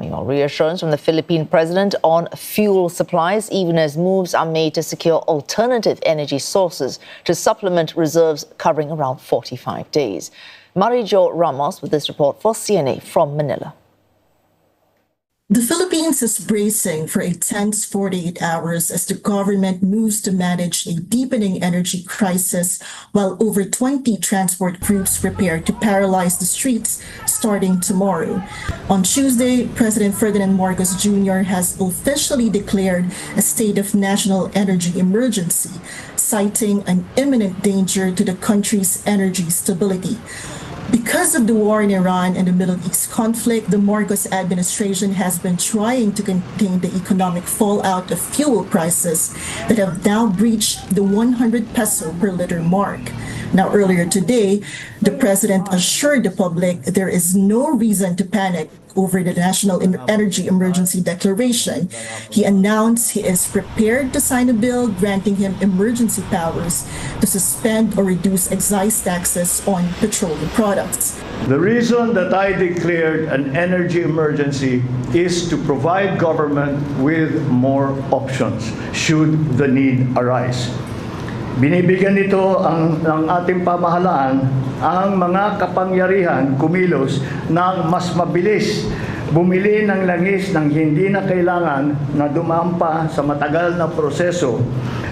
Meanwhile, reassurance from the Philippine president on fuel supplies, even as moves are made to secure alternative energy sources to supplement reserves covering around 45 days. Mariejo Ramos with this report for CNA from Manila. The Philippines is bracing for a tense 48 hours as the government moves to manage a deepening energy crisis, while over 20 transport groups prepare to paralyze the streets starting tomorrow. On Tuesday, President Ferdinand Jr. has officially declared a state of national energy emergency, citing an imminent danger to the country's energy stability. Because of the war in Iran and the Middle East conflict, the Marcos administration has been trying to contain the economic fallout of fuel prices that have now breached the 100 peso per liter mark. Now, earlier today, the president assured the public there is no reason to panic over the National Energy Emergency Declaration. He announced he is prepared to sign a bill granting him emergency powers to suspend or reduce excise taxes on petroleum products. The reason that I declared an energy emergency is to provide government with more options should the need arise. Binibigyan nito ng ating pamahalaan ang mga kapangyarihan kumilos ng mas mabilis, bumili ng langis ng hindi na kailangan na dumaan pa sa matagal na proseso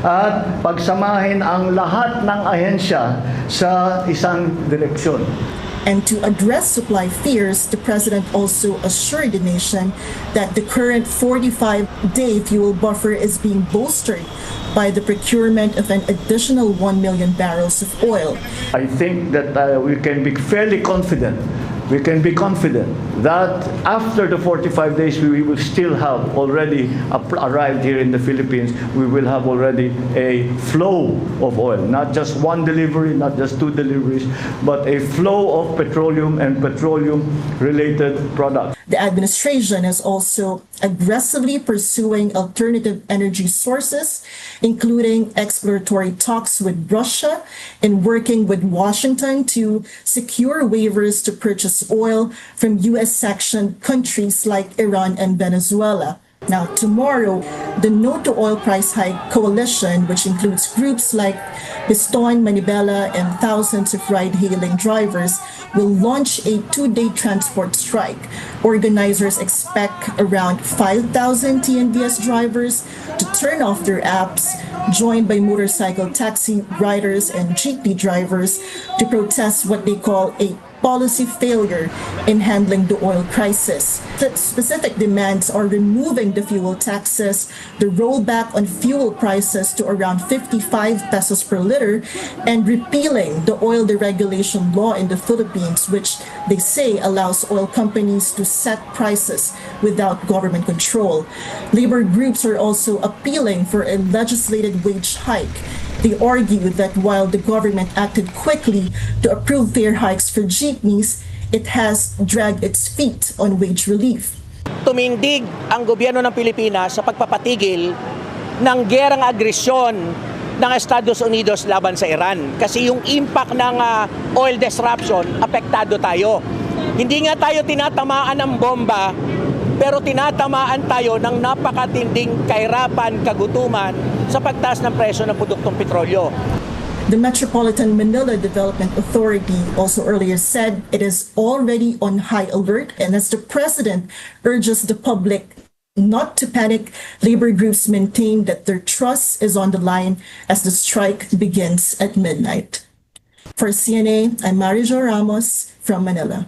at pagsamahin ang lahat ng ahensya sa isang direksyon. And to address supply fears, the president also assured the nation that the current 45-day fuel buffer is being bolstered by the procurement of an additional 1 million barrels of oil. I think that we can be fairly confident. We can be confident that after the 45 days, we will still have already arrived here in the Philippines. We will have already a flow of oil, not just one delivery, not just two deliveries, but a flow of petroleum and petroleum-related products. The administration is also aggressively pursuing alternative energy sources, including exploratory talks with Russia and working with Washington to secure waivers to purchase oil from U.S.-sanctioned countries like Iran and Venezuela. Now, tomorrow, the No to Oil Price Hike Coalition, which includes groups like Piston, Manila, and thousands of ride-hailing drivers, will launch a 2-day transport strike. Organizers expect around 5,000 TNVS drivers to turn off their apps, joined by motorcycle taxi riders and jeepney drivers to protest what they call a policy failure in handling the oil crisis. The specific demands are removing the fuel taxes, the rollback on fuel prices to around 55 pesos per liter, and repealing the oil deregulation law in the Philippines, which they say allows oil companies to set prices without government control. Labor groups are also appealing for a legislated wage hike. They argue that while the government acted quickly to approve fare hikes for jeepneys, it has dragged its feet on wage relief. Tumindig ang gobyerno ng Pilipinas sa pagpapatigil ng gerang agresyon ng Estados Unidos laban sa Iran. Kasi yung impact ng oil disruption, apektado tayo. Hindi nga tayo tinatamaan ng bomba, pero tinatamaan tayo ng napakatinding kahirapan, kagutuman sa pagtaas ng presyo ng produktong petrolyo. The Metropolitan Manila Development Authority also earlier said it is already on high alert, and as the president urges the public not to panic, labor groups maintain that their trust is on the line as the strike begins at midnight. For CNA, I'm Mariejo Ramos from Manila.